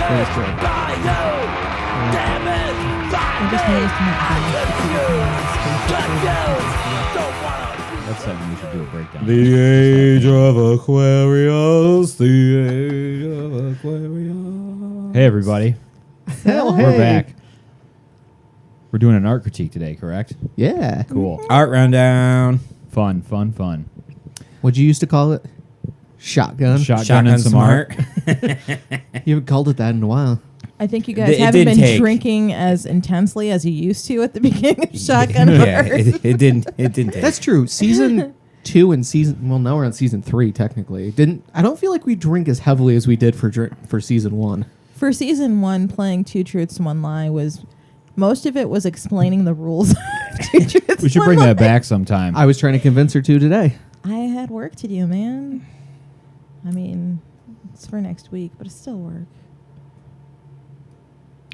That's something we should do a breakdown. The age of Aquarius. The age of Aquarius. Hey, everybody. Hell, We're back. We're doing an art critique today, correct? Yeah. Cool. Art rundown. Fun. What'd you used to call it? Shotgun. Shotgun and some art. You haven't called it that in a while. I think you guys It haven't didn't been take. drinking as intensely as you used to at the beginning of Shotgun Yeah, Art. it didn't take. That's true. Season 2 and now we're on season 3 technically. I don't feel like we drink as heavily as we did for season 1. For season 1, playing Two Truths, One Lie was... Most of it was explaining the rules of Two Truths, We should One bring Lie. that back sometime. I was trying to convince her to today. I had work to do, man. I mean, it's for next week, but it's still work.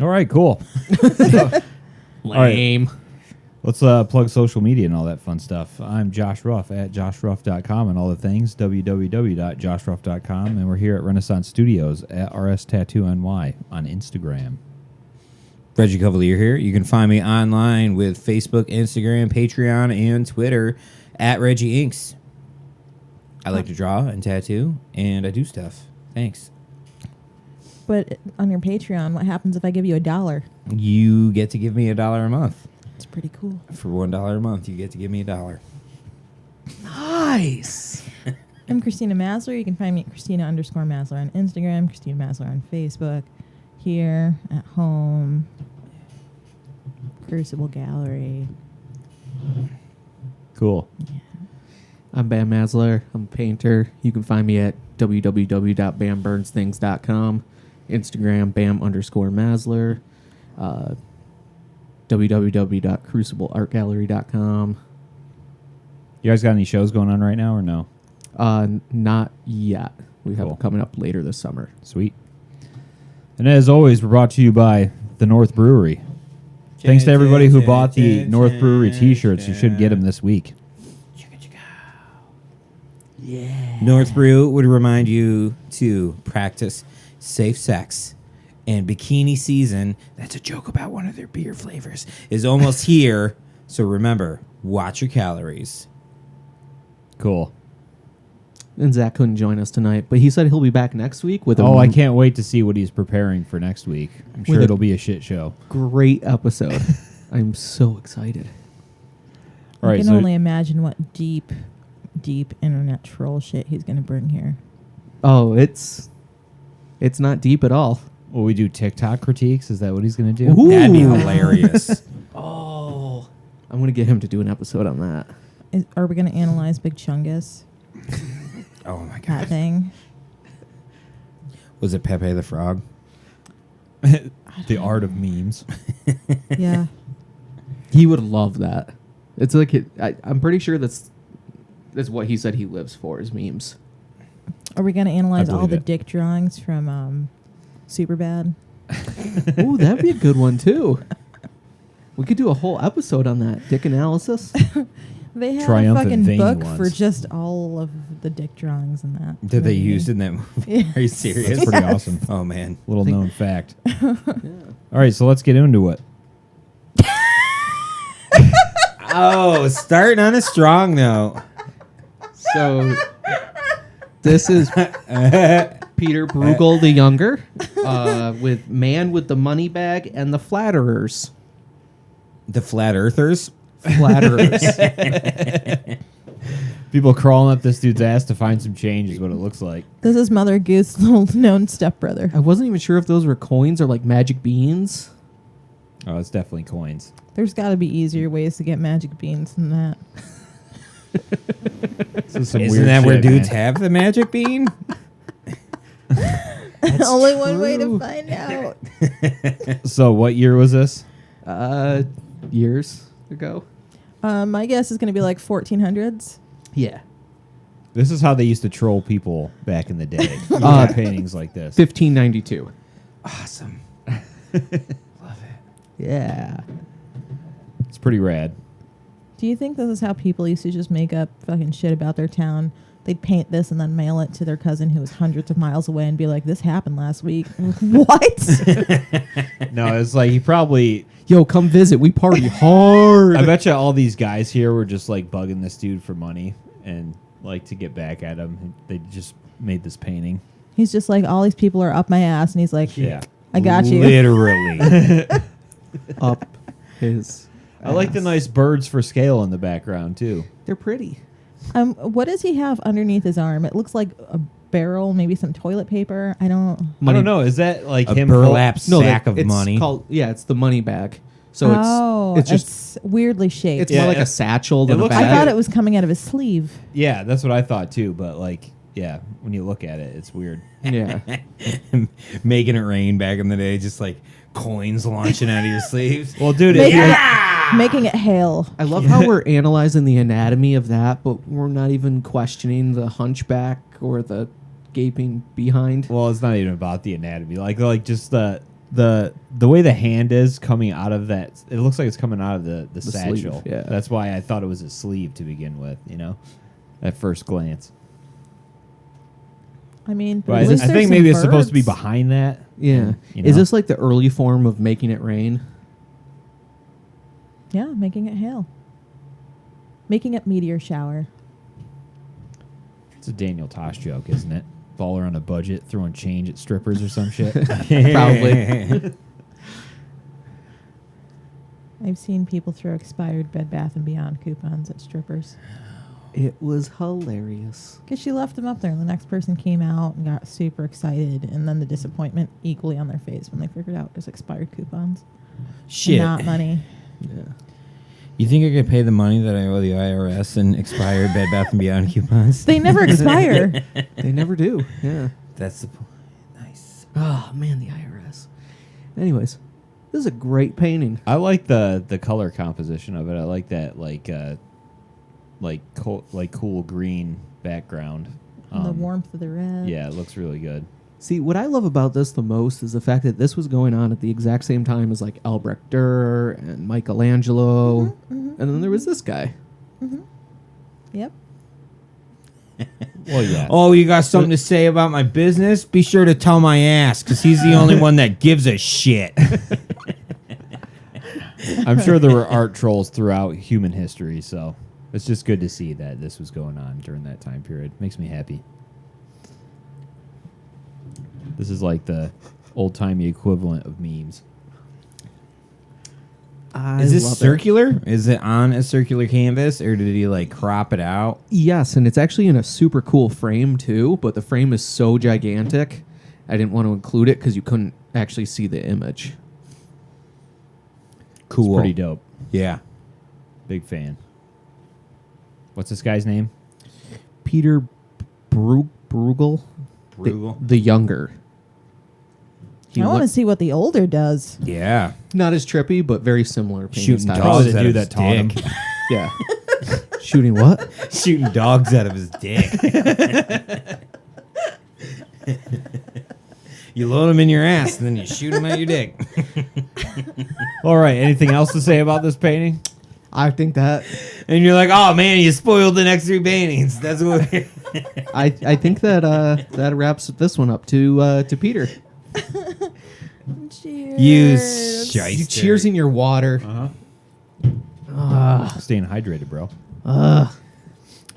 All right, cool. Lame. Let's plug social media and all that fun stuff. I'm Josh Ruff at joshruff.com and all the things, www.joshruff.com. And we're here at Renaissance Studios at RS Tattoo NY on Instagram. Reggie Cuvelier here. You can find me online with Facebook, Instagram, Patreon, and Twitter at Reggie Inks. I like to draw and tattoo, and I do stuff. Thanks. But on your Patreon, what happens if I give you $1? You get to give me $1 a month. It's pretty cool. For $1 a month, you get to give me $1. Nice. I'm Christina Maslar. You can find me at Christina_Maslar on Instagram, Christina Maslar on Facebook, here at home, Crucible Gallery. Cool. I'm Bam Maslar. I'm a painter. You can find me at www.bamburnsthings.com, Instagram bam_Maslar, www.crucibleartgallery.com. You guys got any shows going on right now or no? Not yet. We have Cool. it coming up later this summer. Sweet. And as always, we're brought to you by the North Brewery. Thanks to everybody who bought the North Brewery t-shirts. You should get them this week. Yeah. North Brew would remind you to practice safe sex. And bikini season, that's a joke about one of their beer flavors, is almost here. So remember, watch your calories. Cool. And Zach couldn't join us tonight, but he said he'll be back next week with I can't wait to see what he's preparing for next week. I'm sure With a- it'll be a shit show. great episode. I'm so excited. All right, I can so only imagine what deep internet troll shit he's going to bring here. Oh, it's not deep at all. will we do TikTok critiques? Is that what he's going to do? Ooh. That'd be hilarious. Oh, I'm gonna get him to do an episode on that. Are we going to analyze Big Chungus? Oh my That god. thing? Was it Pepe the Frog? The art of memes. Yeah. He would love that. It's like I'm pretty sure that's what he said he lives for is memes. Are we going to analyze all believe the it. dick drawings from Superbad? Ooh, that'd be a good one too. We could do a whole episode on that dick analysis. They had Triumphant a fucking veiny book ones. for just all of the dick drawings and that. That they movie. used in that movie? Are you serious? That's pretty awesome. Oh man. Little known fact. Yeah. All right, so let's get into it. Oh, starting on a strong note. So this is Peter Bruegel the Younger with Man with the Money Bag and the Flatterers. The Flat Earthers. Flatterers. People crawling up this dude's ass to find some change is what it looks like. This is Mother Goose's little known stepbrother. I wasn't even sure if those were coins or like magic beans. Oh, it's definitely coins. There's got to be easier ways to get magic beans than that. This is some Isn't weird that where shit, dudes man. have the magic bean? Only one way to true. find out. So what year was this? Years ago. My guess is going to be like 1400s. Yeah. This is how they used to troll people back in the day. You had paintings like this. 1592. Awesome. Love it. Yeah. It's pretty rad. Do you think this is how people used to just make up fucking shit about their town they'd paint this and then mail it to their cousin who was hundreds of miles away and be like, "This happened last week." What? No, it's like he probably. Yo, come visit. We party hard. I bet you all these guys here were just like bugging this dude for money and like to get back at him. They just made this painting. He's just like, all these people are up my ass, and he's like, Yeah. I got you. Literally. Up his. I like the ass. nice birds for scale in the background too. They're pretty. What does he have underneath his arm? It looks like a barrel, maybe some toilet paper. I don't. I don't know. Is that like A him? burlap sack of it's money. It's the money bag. So it's just weirdly shaped. it's Yeah, more like a it's- satchel than it a looks bag. I thought it was coming out of his sleeve. Yeah, that's what I thought too. But like, yeah, when you look at it, it's weird. Yeah. Making it rain back in the day, just like coins launching out of your sleeves. Well, dude, Making, making it hail. I love how we're analyzing the anatomy of that, but we're not even questioning the hunchback or the gaping behind. well, it's not even about the anatomy. Like just the way the hand is coming out of that. It looks like it's coming out of the sleeve, satchel. yeah. That's why I thought it was a sleeve to begin with. You know, at first glance. I mean, But at least I there's think some maybe it's supposed to be birds. behind that. Yeah. And, you Is know. this like the early form of making it rain? Yeah, making it hail. Making it meteor shower. It's a Daniel Tosh joke, isn't it? Baller on a budget, throwing change at strippers or some shit. Probably. I've seen people throw expired Bed Bath & Beyond coupons at strippers. It was hilarious. Because she left them up there, and the next person came out and got super excited, and then the disappointment equally on their face when they figured out it was expired coupons. Shit. Not money. Yeah. You think I could pay the money that I owe the IRS in expired Bed Bath & Beyond coupons? They never expire. They never do. Yeah. That's the point. Nice. Oh, man, the IRS. Anyways, this is a great painting. I like the color composition of it. I like that cool green background. The warmth of the red. Yeah, it looks really good. See, what I love about this the most is the fact that this was going on at the exact same time as like Albrecht Dürer and Michelangelo. And then there was this guy. Yep. Well, yeah. Oh, you got something to say about my business? Be sure to tell my ass, because he's the only one that gives a shit. I'm sure there were art trolls throughout human history, so it's just good to see that this was going on during that time period. Makes me happy. This is like the old-timey equivalent of memes. Is this love it. circular? Is it on a circular canvas, or did he like crop it out? Yes, and it's actually in a super cool frame too, but the frame is so gigantic, I didn't want to include it because you couldn't actually see the image. Cool. It's pretty dope. Yeah. Big fan. What's this guy's name? Peter Bruegel? Bruegel? The younger. He I want to look- see what the older does. Yeah. Not as trippy, but very similar painting Shooting styles. Probably dogs the out dude of his that taught him. dick. Yeah. Shooting what? Shooting dogs out of his dick. You load them in your ass, and then you shoot them at your dick. All right. Anything else to say about this painting? I think that And you're like, oh man, you spoiled the next three paintings. That's what. I think that that wraps this one up to Peter. Cheers. You shyster. You cheers in your water. Staying hydrated, bro.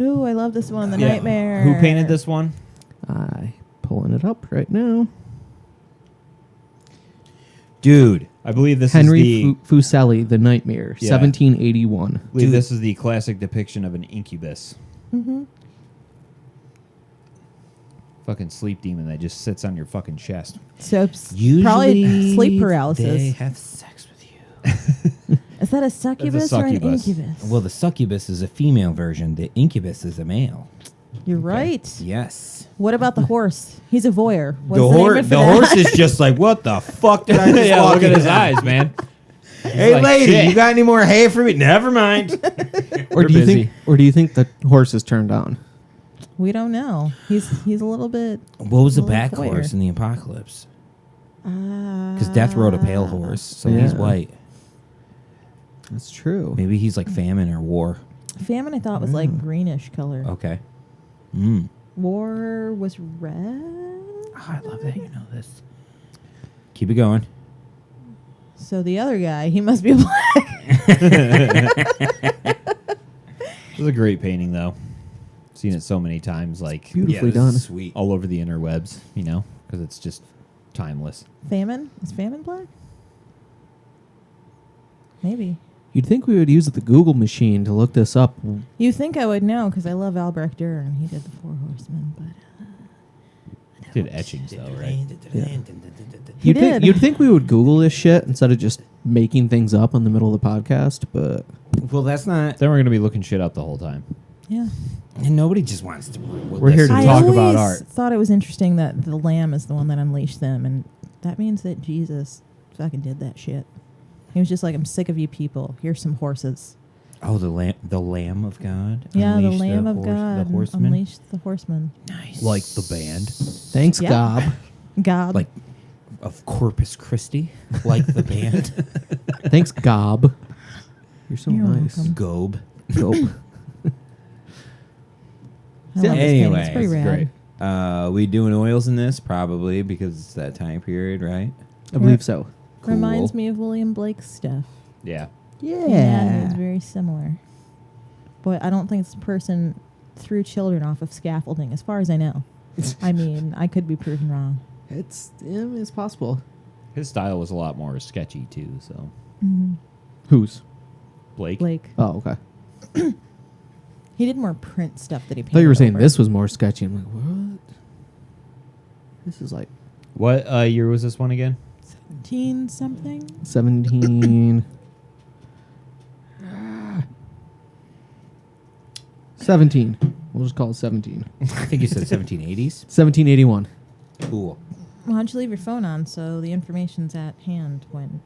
Ooh, I love this one. The Yeah. Nightmare. Who painted this one? I pulling it up right now. Dude. I believe this Henry is the. Fuseli, The Nightmare, Yeah. 1781. I believe this is the classic depiction of an incubus. Mm-hmm. Fucking sleep demon that just sits on your fucking chest. So probably sleep They paralysis. have sex with you. Is that a succubus or an succubus. incubus? Well, the succubus is a female version. The incubus is a male. You're right. Yes. What about the horse? He's a voyeur. What's The, name hor- of the that? horse is just like, what the fuck did I just Yeah, walk look at into? his eyes, man. Hey, like, lady, shit. you got any more hay for me? Never mind. Or do you think the horse is turned on? We don't know. He's a little bit. What was the Little back voyeur. horse in the apocalypse? Because Because Death rode a pale horse, so he's Yeah. white. That's true. Maybe he's like famine or war. Famine, I thought was like greenish color. Okay. War was red. Oh, I love that you know this. Keep it going. So the other guy, he must be black. It was a great painting, though. Seen it so many times, like Beautifully this done. is sweet. all over the interwebs, you know, because it's just timeless. Famine? Is Famine black? Maybe. You'd think we would use the Google machine to look this up. You think I would know because I love Albrecht Dürer and he did the Four Horsemen, but Did etchings though, right? He did. You'd think we would Google this shit instead of just making things up in the middle of the podcast, but Well, that's not. Then we're gonna be looking shit up the whole time. yeah. And nobody just wants to. We're here to I talk always about art. thought it was interesting that the lamb is the one that unleashed them, and that means that Jesus fucking did that shit. He was just like, I'm sick of you people. Here's some horses. Oh, the Lamb of God. Yeah, the Unleashed Lamb of horse- God The horseman. unleashed the horsemen. Nice. Like the band. thanks, Yeah. Gob. God. Like of Corpus Christi, like the band. Thanks, Gob. You're so You're nice. welcome. Gobe. Gob. I love this painting. It's pretty Anyways, rad. great. We doing oils in this probably because it's that time period, right? I believe so. Cool. Reminds me of William Blake's stuff. Yeah. Yeah, it's very similar. But I don't think this person threw children off of scaffolding, as far as I know. I mean, I could be proven wrong. It's possible. His style was a lot more sketchy too. So Whose? Blake. Blake. Oh, okay. He did more print stuff that he I painted. thought you were saying over. this was more sketchy. I'm like, what? This is like What year was this one again? 17 something. 17. 17. We'll just call it 17. I think you said 1780s. 1781. Cool. Why don't you leave your phone on so the information's at hand when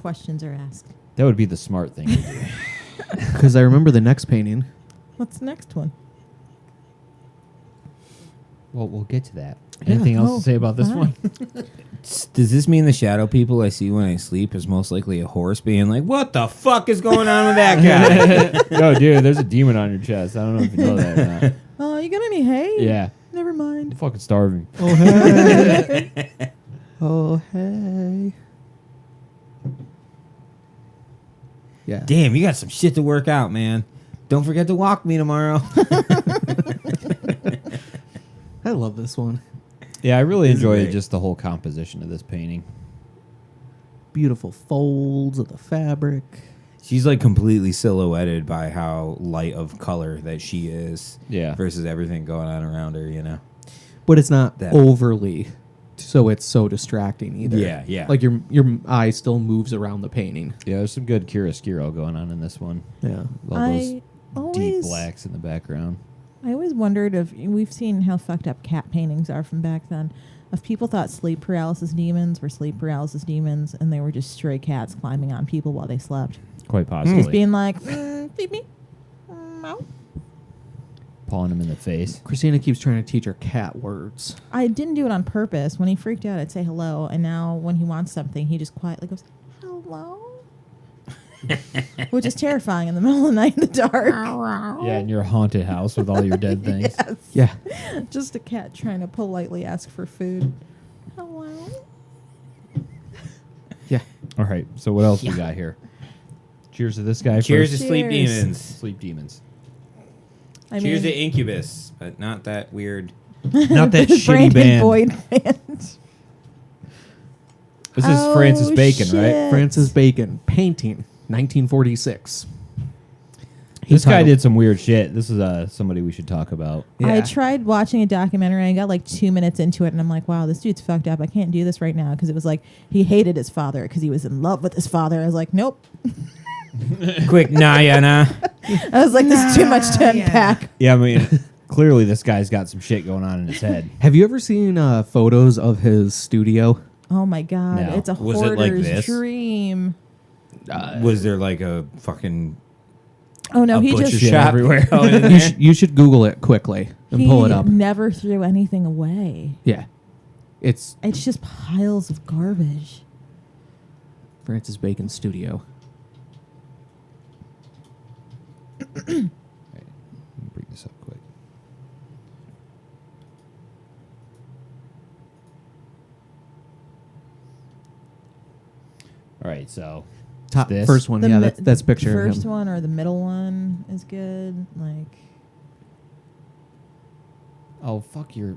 questions are asked? That would be the smart thing to do. Because I remember the next painting. What's the next one? Well, we'll get to that. Yeah. Anything else Oh, to say about this fine. one? Does this mean the shadow people I see when I sleep is most likely a horse being like, what the fuck is going on with that guy? No, dude, there's a demon on your chest. I don't know if you know that or not. Oh, you got any hay? Yeah. Never I'm mind. fucking starving. Oh, hey. Oh, hey. Yeah. Damn, you got some shit to work out, man. Don't forget to walk me tomorrow. I love this one. Yeah, I really This is enjoyed great. just the whole composition of this painting. Beautiful folds of the fabric. She's like completely silhouetted by how light of color that she is. Yeah. Versus everything going on around her, you know? But it's not That- overly so it's so distracting either. Yeah, yeah. Like your eye still moves around the painting. Yeah, there's some good chiaroscuro going on in this one. Yeah. All those I deep always, blacks in the background. I always wondered if we've seen how fucked up cat paintings are from back then. If people thought sleep paralysis demons were sleep paralysis demons, and they were just stray cats climbing on people while they slept, Quite possibly. just being like, feed me, meow. Pawing him in the face. Christina keeps trying to teach her cat words. I didn't do it on purpose. When he freaked out, I'd say hello, and now when he wants something, he just quietly goes, hello? Which is terrifying in the middle of the night in the dark. Yeah, in your haunted house with all your dead things. Yeah. Just a cat trying to politely ask for food. Hello? Yeah. All right, so what else we got here? Cheers to this guy Cheers first. to sleep Cheers. demons. Sleep demons. I Cheers to mean, Incubus, but not that weird. Not that shitty Brandon band. Boyd band. This is Oh, Francis Bacon, right? shit. Francis Bacon, painting, 1946. This guy Entitled- did some weird shit. This is somebody we should talk about. I Yeah. tried watching a documentary. I got like 2 minutes into it, and I'm like, wow, this dude's fucked up. I can't do this right now because it was like he hated his father because he was in love with his father. I was like, nope. Quick, nah, yeah, nah. I was like, this is too much to unpack. Yeah, I mean, clearly this guy's got some shit going on in his head. Have you ever seen photos of his studio? Oh my god, No. it's a Was it like hoarder's this? dream. Was there like a fucking Oh no, a he butcher just Shit shop everywhere. going in You, there? you should Google it quickly and he pull it up. never threw anything away. Yeah. It's It's just piles of garbage. Francis Bacon studio. Bring this up quick. right, so Top this. first one, The yeah, mi- that's picture. The of first him. one or the middle one is good. Like, Oh, fuck your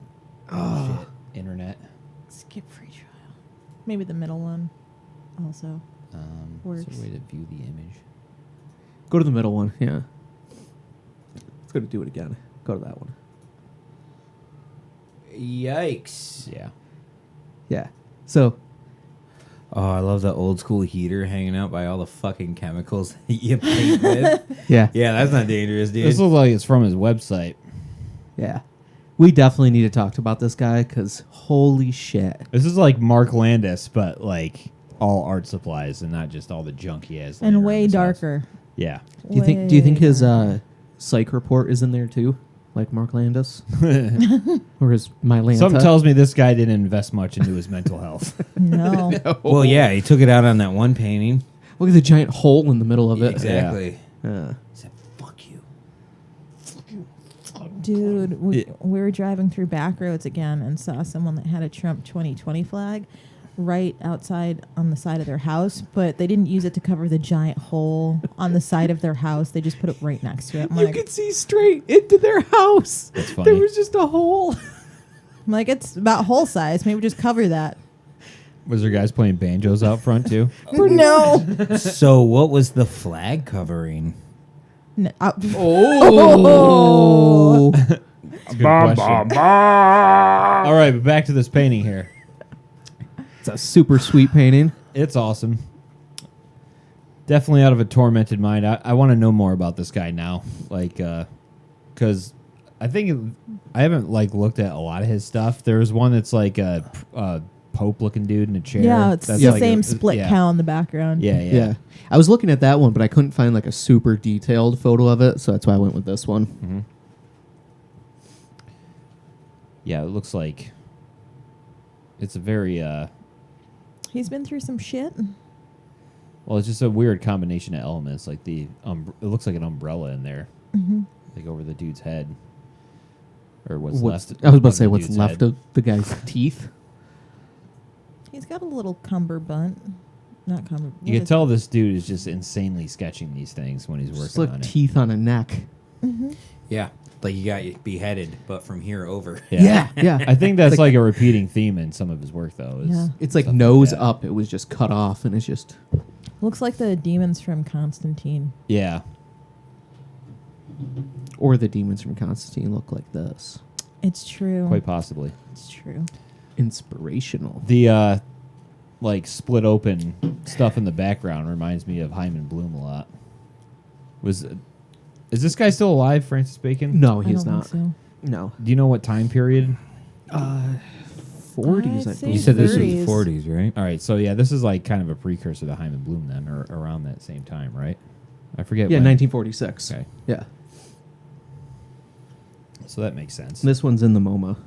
shit, internet. skip free trial. Maybe the middle one also. What's Works. a way to view the image? Go to the middle one. Yeah. It's going to do it again. Go to that one. Yikes. Yeah. Yeah. So Oh, I love the old school heater hanging out by all the fucking chemicals you paint with. yeah, Yeah, that's not dangerous, dude. This looks like it's from his website. yeah. We definitely need to talk about this guy because holy shit. This is like Mark Landis, but like all art supplies and not just all the junk he has. laying And around way his house. darker. Yeah. Do you think his darker. psych report is in there too, like Mark Landis, or his Mylanta? Something tells me this guy didn't invest much into his mental health. No. Well, yeah, he took it out on that one painting. Look at the giant hole in the middle of it. Exactly. Yeah. He said, fuck you. Dude, we were driving through back roads again and saw someone that had a Trump 2020 flag right outside on the side of their house, but they didn't use it to cover the giant hole on the side of their house. They just put it right next to it. I'm You like, could see straight into their house. That's There funny. was just a hole. I'm like, it's about hole size. Maybe just cover that. Was there guys playing banjos out front too? No. So, what was the flag covering? Oh. That's a good question. All right, but back to this painting here. It's a super sweet painting. It's awesome. Definitely out of a tormented mind. I want to know more about this guy now, like, because I think I haven't like looked at a lot of his stuff. There's one that's like a Pope-looking dude in a chair. Yeah, it's That's the like same split yeah. cow in the background. Yeah. I was looking at that one, but I couldn't find like a super detailed photo of it, so that's why I went with this one. Mm-hmm. Yeah, it looks like it's a very He's been through some shit. well, it's just a weird combination of elements. Like it looks like an umbrella in there, like over the dude's head, or what's left. I was about of to say the what's dude's left head. of the guy's teeth. He's got a little cummerbund. Not cummerbund. You can tell this dude is just insanely sketching these things when he's Just working like on it. teeth on a neck. Yeah, like you got you beheaded, but from here over. Yeah. I think that's like a repeating theme in some of his work, though. Is Yeah. It's like stuff nose that. up. It was just cut off, and it's just Looks like the demons from Constantine. Yeah, or the demons from Constantine look like this. It's true. quite possibly. It's true. Inspirational. The like split open stuff in the background reminds me of Hyman Bloom a lot. Is this guy still alive, Francis Bacon? No, I he's don't not. think No. Do you know what time period? 40s, I I'd say You believe. said this was 30s. the 40s, right? All right, so yeah, this is like kind of a precursor to Hyman Bloom then, or around that same time, right? I forget. Yeah, when. 1946. Okay, Yeah. so that makes sense. This one's in the MoMA.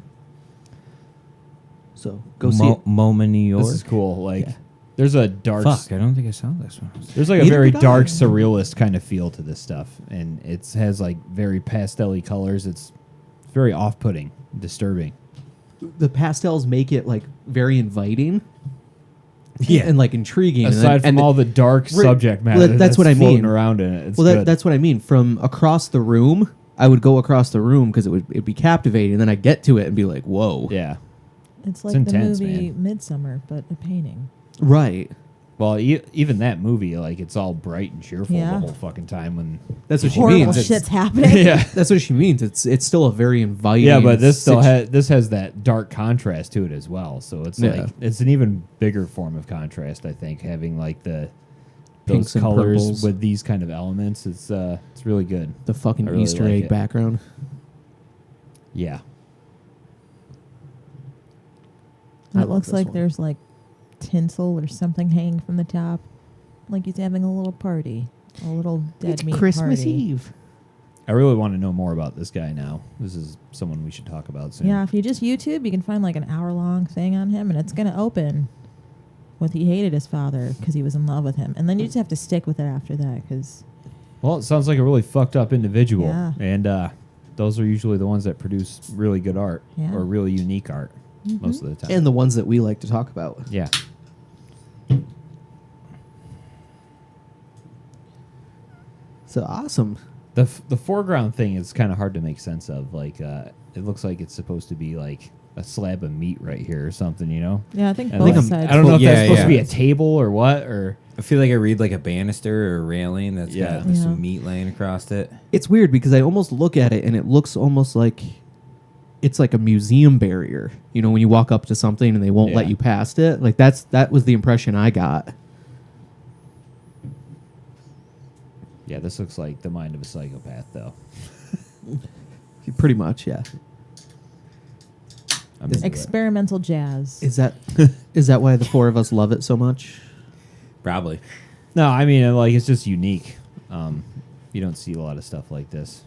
So go see it. MoMA, New York. This is cool. Like, Yeah. there's a dark. Fuck, I don't think I saw this one. There's like a Neither very did I. dark surrealist kind of feel to this stuff, and it has like very pastel-y colors. It's very off-putting, disturbing. The pastels make it like very inviting. Yeah. And like intriguing. Aside from all the dark subject matter, Well, that's what I floating mean. around in it. It's well, good. that's what I mean. From across the room, I would go across the room because it'd be captivating. And then I get to it and be like, whoa. yeah. It's like intense, the movie man. Midsummer, but a painting. Right. Well, even that movie, like it's all bright and cheerful Yeah. the whole fucking time. When That's what she Horrible means. shit's happening. yeah, That's what she means. It's still a very inviting. yeah, but this still has that dark contrast to it as well. So it's Yeah. like it's an even bigger form of contrast. I think having like those Pinks and colors purples. with these kind of elements, it's really good. the fucking I really Easter like egg it. background. Yeah. I It love looks this like one. there's like tinsel or something hanging from the top. Like he's having a little party. A little dead It's meat Christmas party. Eve. I really want to know more about this guy now. This is someone we should talk about soon. Yeah, if you just YouTube, you can find like an hour-long thing on him, and it's going to open with he hated his father because he was in love with him. And then you just have to stick with it after that because, Well, it sounds like a really fucked up individual. Yeah. And those are usually the ones that produce really good art Yeah. or really unique art most of the time. And the ones that we like to talk about. yeah. It's awesome. The foreground thing is kind of hard to make sense of. Like, it looks like it's supposed to be like a slab of meat right here or something, you know? Yeah, I think And both like, sides. I don't know if Yeah, that's supposed to be yeah. a table or what, or I feel like I read like a banister or a railing that's Yeah. got Yeah. some meat laying across it. It's weird because I almost look at it and it looks almost like it's like a museum barrier. You know, when you walk up to something and they won't let Yeah. you past it. Like that was the impression I got. yeah, this looks like the mind of a psychopath, though. Pretty much, yeah. I'm into it. Experimental jazz. Is that why the four of us love it so much? Probably. No, I mean, like, it's just unique. You don't see a lot of stuff like this.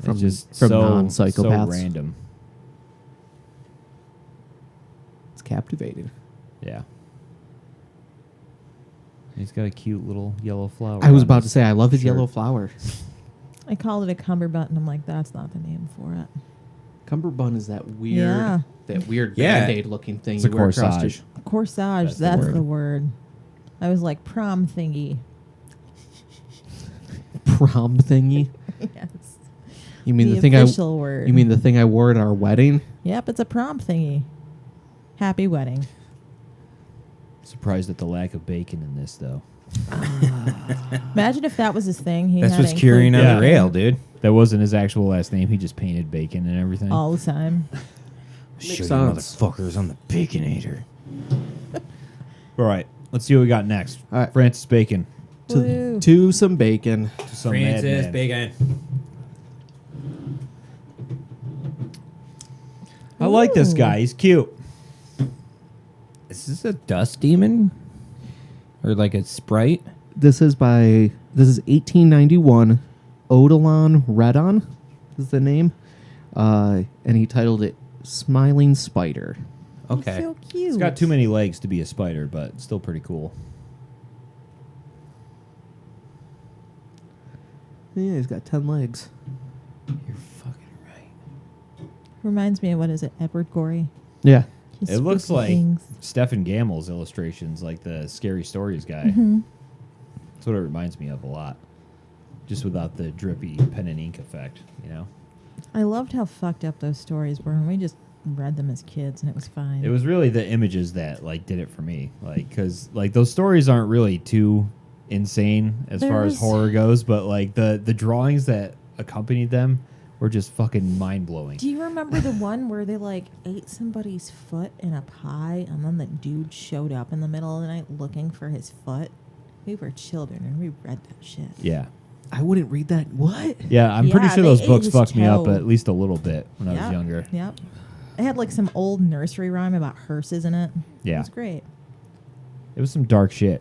From- It's just from so non-psychopaths. random. It's captivating. Yeah. He's got a cute little yellow flower. I was on about to his say I love his shirt. yellow flower. I called it a cummerbund, and I'm like, that's not the name for it. Cummerbund is that weird, Yeah. Yeah. Band-Aid looking thing It's a you wear across corsage. your Corsage, That's the that's word. the word. I was like, prom thingy. prom thingy. Yes. You mean the, the thing official word. You mean the thing I wore at our wedding? Yep, it's a prom thingy. Happy wedding. Surprised at the lack of bacon in this, though. Imagine if that was his thing. He That's had what's to curing on Yeah. the rail, dude. That wasn't his actual last name. He just painted bacon and everything. all the time. Show you sense. motherfuckers on the Baconator. All right, let's see what we got next. All right. Francis Bacon. Woo. To some bacon. To some Francis madman. Bacon. I like this Ooh. guy. He's cute. Is this a dust demon? Or like a sprite? This is 1891. Odilon Redon is the name. And he titled it Smiling Spider. Okay. He's so cute. He's got too many legs to be a spider, but still pretty cool. Yeah, he's got 10 legs. You're fucking right. Reminds me of, what is it, Edward Gorey? Yeah. His It looks spooky like things. Stephen Gamel's illustrations, like the Scary Stories guy. Mm-hmm. That's what it reminds me of a lot. Just without the drippy pen and ink effect, you know? I loved how fucked up those stories were, and we just read them as kids, and it was fine. It was really the images that, like, did it for me. Like, because, like, those stories aren't really too insane as far as There's- horror goes, but, like, the drawings that accompanied them were just fucking mind-blowing. Do you remember the one where they like ate somebody's foot in a pie, and then the dude showed up in the middle of the night looking for his foot? We were children, and we read that shit. Yeah. I wouldn't read that. What? Yeah, I'm pretty Yeah, sure they those ate books his fucked me up toe. at least a little bit when I was Yep, younger. Yep. It had like some old nursery rhyme about hearses in it. Yeah. It was great. It was some dark shit.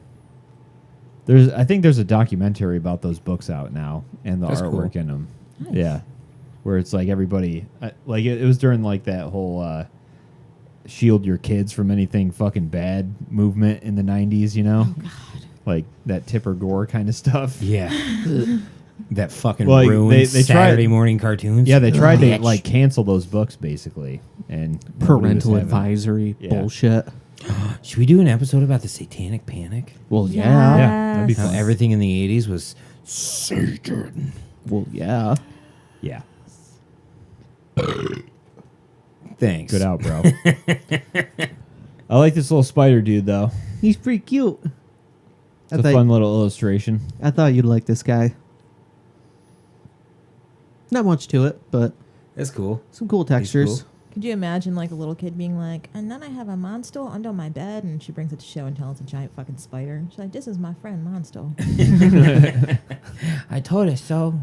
I think there's a documentary about those books out now and the That's artwork cool. in them. Nice. Yeah, where it's like everybody, like it was during like that whole shield your kids from anything fucking bad movement in the 90s, you know? Oh, God. Like that Tipper Gore kind of stuff. Yeah. That fucking Well, ruined they tried- Saturday morning cartoons. Yeah, they tried to Bitch. like cancel those books basically, and nobody was Parental having it. advisory Yeah. bullshit. Should we do an episode about the Satanic Panic? Well, Yeah. yeah. Yeah, that'd be How fun. everything in the 80s was Satan. Well, yeah. Yeah, Thanks. good out, bro. I like this little spider dude though. He's pretty cute. It's a fun little illustration. I thought you'd like this guy. Not much to it, but That's cool. some cool textures. cool. Could you imagine like a little kid being like, and then I have a monster under my bed, and she brings it to show and tell it's a giant fucking spider. She's like, this is my friend Monster. I told her so.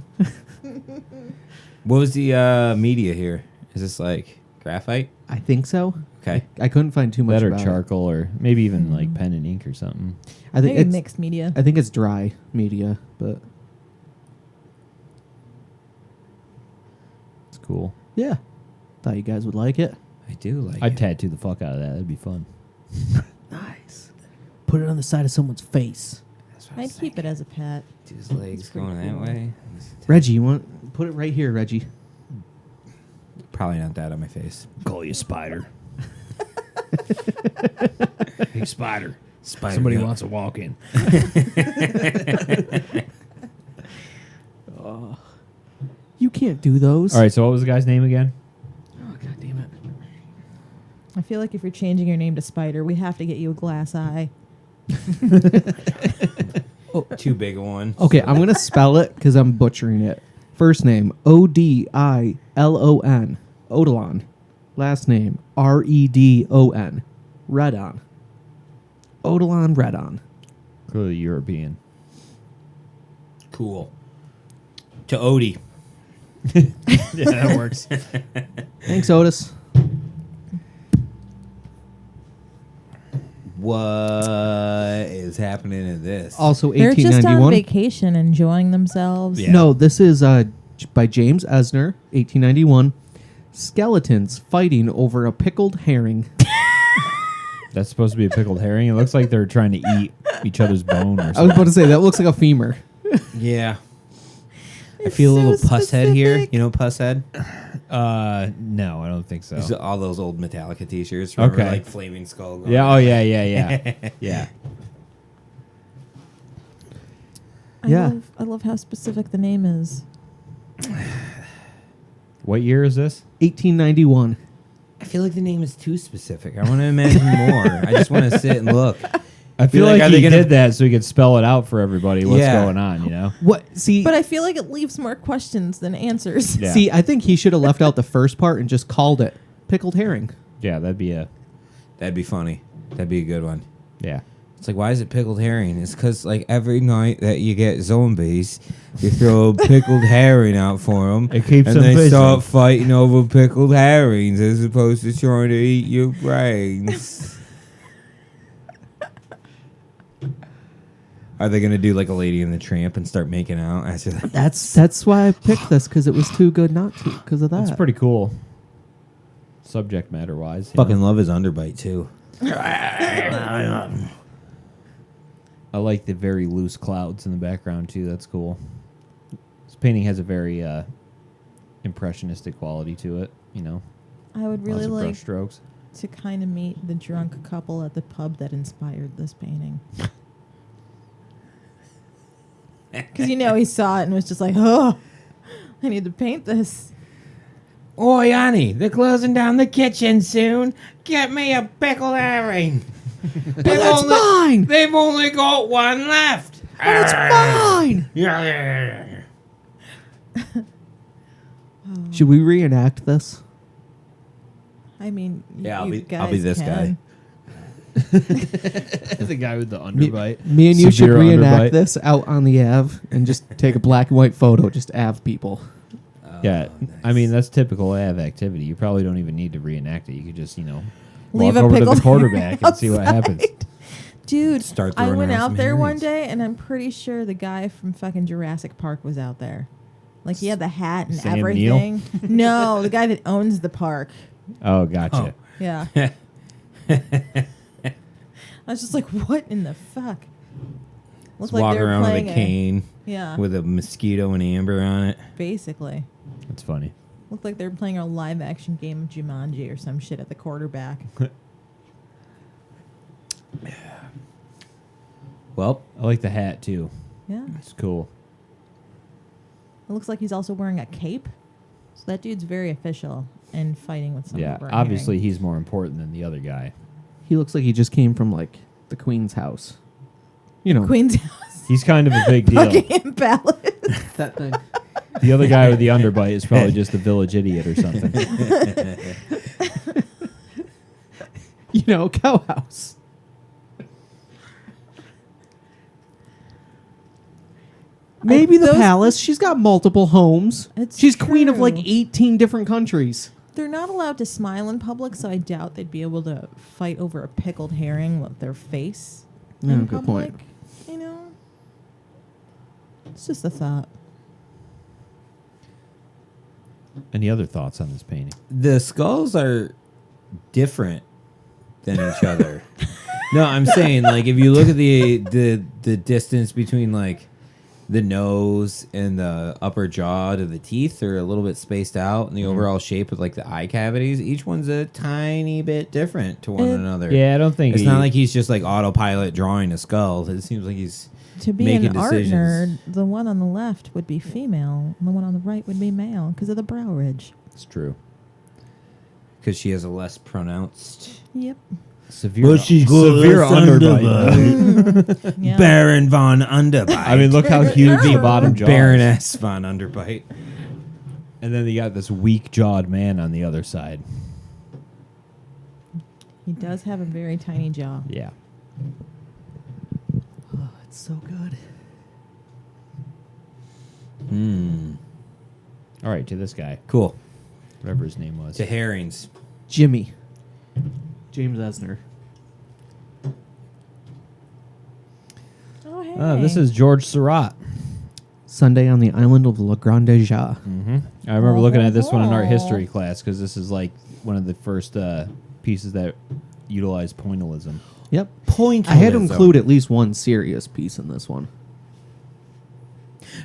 What was the media here? Is this like graphite? I think so. Okay. I couldn't find too much That or about it. charcoal, or maybe even like pen and ink or something. I think Maybe it's mixed media. I think it's dry media, but It's cool. yeah. Thought you guys would like it. I do like I'd it. tattoo the fuck out of that. That'd be fun. Nice. Put it on the side of someone's face. That's what I I'd was keep it thinking. as a pet. Do his legs It's pretty going that cool. way. Reggie, you want put it right here, Reggie. Probably not that on my face. Call you Spider. Hey, Spider. Spider Somebody goat. wants to walk in. You can't do those. All right, so what was the guy's name again? Oh, God damn it. I feel like if you're changing your name to Spider, we have to get you a glass eye. Too big a one. Okay, I'm going to spell it because I'm butchering it. First name, Odilon. Odilon. Last name, Redon. Redon. Odilon Redon. Clearly European. Cool. To Odie. Yeah, that works. Thanks, Otis. What is happening in this? Also, They're just on 1891. vacation, enjoying themselves. Yeah. No, this is by James Esner, 1891. Skeletons fighting over a pickled herring. That's supposed to be a pickled herring. It looks like they're trying to eat each other's bone or I was something. about to say, that looks like a femur. Yeah. I It's feel a so little pus head here. specific. You know pus head? No, I don't think so. There's all those old Metallica t-shirts. Remember, Okay. like Flaming Skull. going Yeah, on? oh yeah, yeah. Yeah. I love how specific the name is. What year is this? 1891. I feel like the name is too specific. I want to imagine more. I just want to sit and look. I feel like, like are he they gonna- did that so he could spell it out for everybody what's Yeah. going on, you know? What? See, But I feel like it leaves more questions than answers. Yeah. see, I think he should have left out the first part and just called it pickled herring. Yeah, that'd be That'd be funny. That'd be a good one. yeah. It's like, why is it pickled herring? It's because, like, every night that you get zombies, you throw a pickled herring out for them. It keeps and them they busy. start fighting over pickled herrings as opposed to trying to eat your brains. Are they going to do like a Lady and the Tramp and start making out after that? That's why I picked this, because it was too good not to, because of that. That's pretty cool. Subject matter wise. Fucking love his underbite, too. I like the very loose clouds in the background too. That's cool. This painting has a very impressionistic quality to it, you know. I would really Lots of like brush strokes. to kind of meet the drunk couple at the pub that inspired this painting. Because, you know, he saw it and was just like, oh, I need to paint this. Oi, Annie, they're closing down the kitchen soon. Get me a pickled herring. That's mine! They've only got one left. That's mine! Yeah. Should we reenact this? I mean, Yeah, you I'll be guys this can. The guy with the underbite. Me and you should Severe reenact underbite. this out on the Ave and just take a black and white photo, just Ave people. Yeah, Oh, I mean that's typical Av activity. You probably don't even need to reenact it. You could just, you know, Leave walk a over to the pickled quarterback and see what outside. happens. Dude, Start I throwing went around out some there one herrings. day and I'm pretty sure the guy from fucking Jurassic Park was out there. Like he had the hat and Sam everything. No, the guy that owns the park. Oh, gotcha. Yeah. I was just like, what in the fuck? Looked Just walking they were around with playing a cane yeah, with a mosquito and amber on it. basically. That's funny. Looked like they were playing a live action game of Jumanji or some shit at the quarterback. Well, I like the hat too. Yeah. It's cool. It looks like he's also wearing a cape. So that dude's very official and fighting with someone. Yeah, wearing obviously herring. he's more important than the other guy. He looks like he just came from, like, the Queen's house. You know, Queen's House. He's kind of a big deal. Buckingham Palace. that thing. The other guy with the underbite is probably just a village idiot or something. You know, cow house. Maybe the those- palace. She's got multiple homes. It's She's queen of like true. 18 different countries. They're not allowed to smile in public, so I doubt they'd be able to fight over a pickled herring with their face Yeah, in good public. point. You know, it's just a thought. Any other thoughts on this painting? the skulls are different than each other. No, I'm saying like if you look at the distance between like the nose and the upper jaw to the teeth are a little bit spaced out, and the overall shape of like the eye cavities, each one's a tiny bit different to one another. Yeah, I don't think It's not like he's just like autopilot drawing a skull. It seems like he's To be making an art decisions. nerd, the one on the left would be female, and the one on the right would be male because of the brow ridge. it's true. Because she has a less pronounced Yep. Severe underbite. Yeah. Baron von Underbite. I mean, look how huge the bottom jaw is. Baroness von Underbite. And then you got this weak-jawed man on the other side. He does have a very tiny jaw. Yeah. Oh, it's so good. All right, to this guy, Cool. whatever his name was. To herrings. Jimmy. James Esner. Oh, hey. This is George Seurat. Sunday on the island of La Grande Ja. I remember looking at this one in art Oh. history class because this is like one of the first pieces that utilized pointillism. Yep. Pointillism. I had to include at least one serious piece in this one.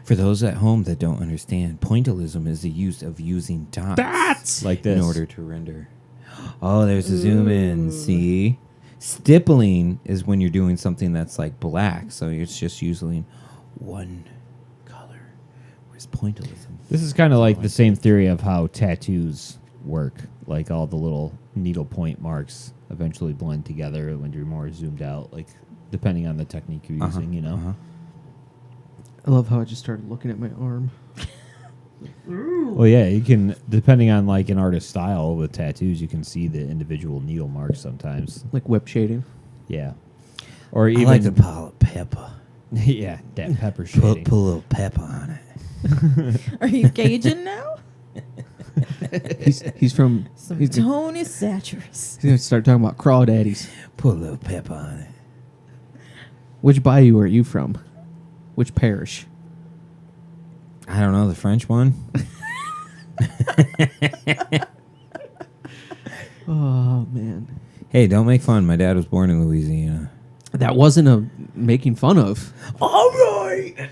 For those at home that don't understand, pointillism is the use of using dots Like this. in order to render. Oh, there's a zoom in. See? Stippling is when you're doing something that's like black, so it's just using one color. Whereas pointillism. This is kind of like the same theory of how tattoos work. Like all the little needle point marks eventually blend together when you're more zoomed out, like depending on the technique you're using, you know. I love how I just started looking at my arm. Well, yeah, you can, depending on like an artist's style with tattoos, you can see the individual needle marks sometimes. Like whip shading. Yeah. Or I even, like to pile of pepper. yeah, that pepper shading. Put a little pepper on it. Are you gauging now? He's from. Some He's gonna, Tony Satchers. he's gonna start talking about crawdaddies. Put a little pepper on it. Which bayou are you from? Which parish? I don't know, the French one? Oh man, Hey, don't make fun. My dad was born in Louisiana. that wasn't a making fun of. All right.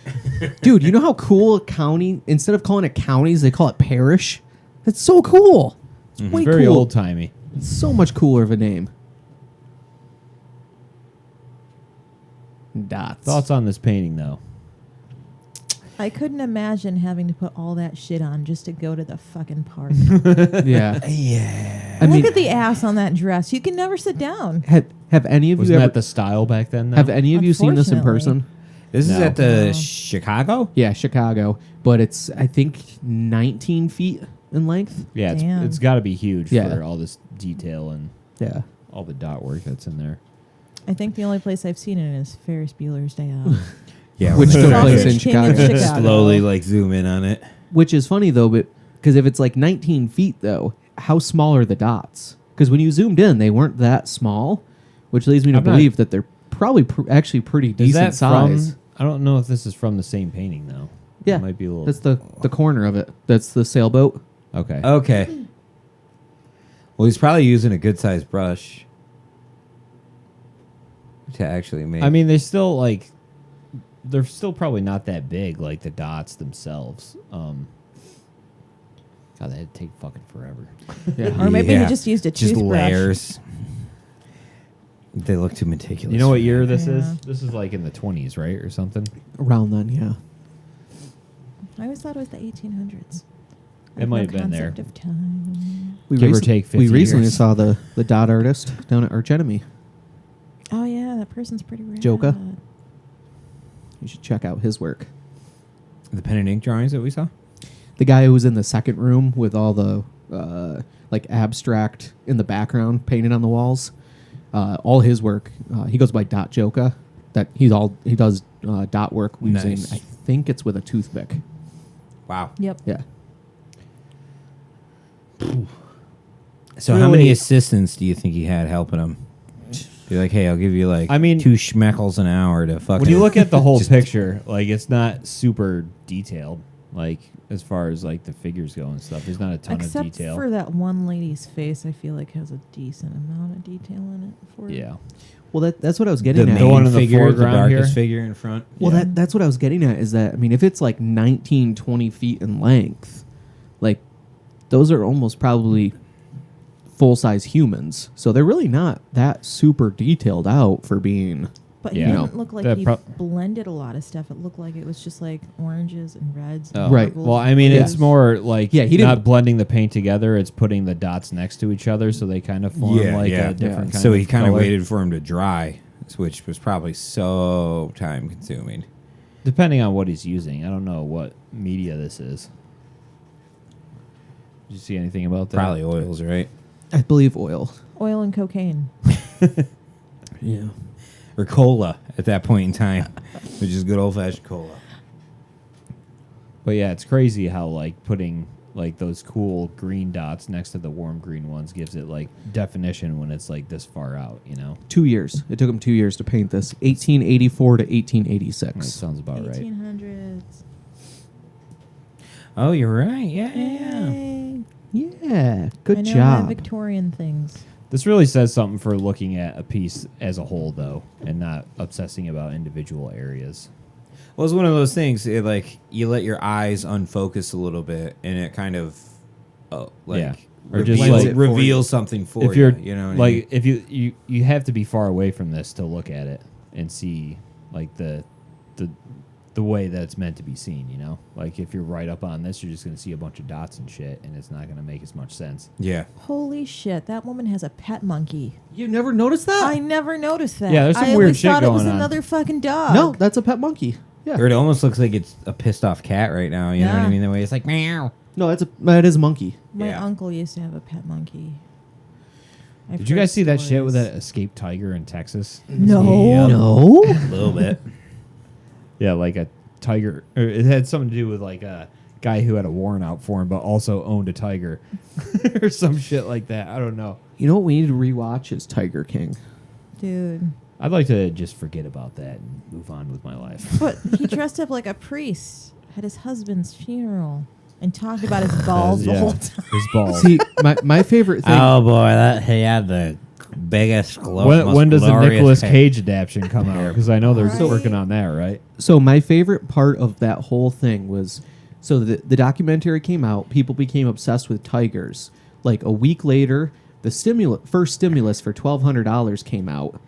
Dude, you know how cool a county? Instead of calling it counties, they call it parish. That's so cool. It's way Very cool. old timey. It's so much cooler of a name. Dots. Thoughts on this painting, though? I couldn't imagine having to put all that shit on just to go to the fucking park. Yeah. Yeah. I mean, Look at the ass on that dress. You can never sit down. have any of Wasn't you ever that the style back then, though? have any of you seen this in Unfortunately. person? This is No. at the No. Chicago? Yeah, Chicago, but it's I think 19 feet in length. Yeah, Damn. it's got to be huge Yeah. for all this detail and Yeah. all the dot work that's in there. I think the only place I've seen it is Ferris Bueller's Day Out. Yeah. Which we're took gonna place in Sausage King in Chicago. Chicago. slowly like zoom in on it. Which is funny though, but because if it's like 19 feet though, how small are the dots? Because when you zoomed in, they weren't that small, which leads me to I'm not- believe that they're probably actually pretty Is decent that size. from? I don't know if this is from the same painting though. Yeah, it might be a little. That's the corner of it. That's the sailboat. Okay. Okay. Well, he's probably using a good sized brush to actually make. I mean, they're still like, they're still probably not that big, like the dots themselves. God, that'd take fucking forever. Yeah. Or maybe Yeah. he just used a just toothbrush. layers. They look too meticulous. You know what year this Yeah. is? This is like in the 20s, right, or something. Around then, yeah. I always thought it was the 1800s. I It might no have been there. concept of time. Give or take 50 We recently years. saw the dot artist down at Archenemy. Oh yeah, that person's pretty rad. Joka? You should check out his work. The pen and ink drawings that we saw? The guy who was in the second room with all the like abstract in the background painted on the walls. All his work, he goes by Dot Joka. That he does dot work using. Nice. I think it's with a toothpick. Wow. Yep. Yeah. So how Really- many assistants do you think he had helping him? Be like, hey, I'll give you like I mean- 2 schmeckles an hour to fucking. When you look at the whole picture, like it's not super detailed. Like as far as like the figures go and stuff. There's not a ton Except of detail. for that one lady's face, I feel like has a decent amount of detail in it. For Yeah. Well, that's what I was getting The at. The one main in the figure, the foreground darkest here? figure in front. Well, Yeah. that's what I was getting at is that, I mean, if it's like 19, 20 feet in length, like those are almost probably full-size humans. So they're really not that super detailed out for being... But Yeah. he You know, didn't look like that he prob- blended a lot of stuff. It looked like it was just like oranges and reds. Oh. And Right. purples Well, I and mean, blues. it's more like Yeah, he not didn't- blending the paint together. It's putting the dots next to each other so they kind of form like a different kind So of he kind of color. waited for him to dry, which was probably so time consuming. Depending on what he's using. I don't know what media this is. Did you see anything about that? Probably oils, right? I believe oil. Oil and cocaine. Yeah. Or cola at that point in time, which is good old fashioned cola. But yeah, it's crazy how like putting like those cool green dots next to the warm green ones gives it like definition when it's like this far out, you know? 2 years. It took him 2 years to paint this. 1884 to That 1886. sounds about right. 1800s. Oh, you're right. Yeah. Yay. Yeah. Good I know my job. Victorian things. This really says something for looking at a piece as a whole, though, and not obsessing about individual areas. Well, it's one of those things. It, like you let your eyes unfocus a little bit, and it kind of, Yeah. Or just reveals, like- reveals something for If you're, you know, what I like, mean? if you have to be far away from this to look at it and see like the way that it's meant to be seen, you know? Like if you're right up on this, you're just gonna see a bunch of dots and shit, and it's not gonna make as much sense. Yeah. Holy shit, that woman has a pet monkey. You never noticed that? I never noticed that. Yeah, there's some I weird always shit thought it was going on. another fucking dog. No, that's a pet monkey. Yeah. Or it almost looks like it's a pissed off cat right now. You know what I Yeah. mean? The way it's like meow. No, that is a monkey. My Yeah. uncle used to have a pet monkey. I've Did you heard guys see that shit with stories. that escaped tiger in Texas? No. Yep. No. A little bit. Yeah, like a tiger. Or it had something to do with like a guy who had a warrant out for him, but also owned a tiger, or some shit like that. I don't know. You know what we need to rewatch is Tiger King. Dude. I'd like to just forget about that and move on with my life. But he dressed up like a priest at his husband's funeral and talked about his balls the Yeah, whole time. his balls. See, my favorite thing. Oh boy, that he had the biggest when does the Nicolas Cage adaptation come out? Because I know they're Right. working on that, right? So my favorite part of that whole thing was, so the documentary came out. People became obsessed with tigers. Like a week later, the first stimulus for $1,200 came out.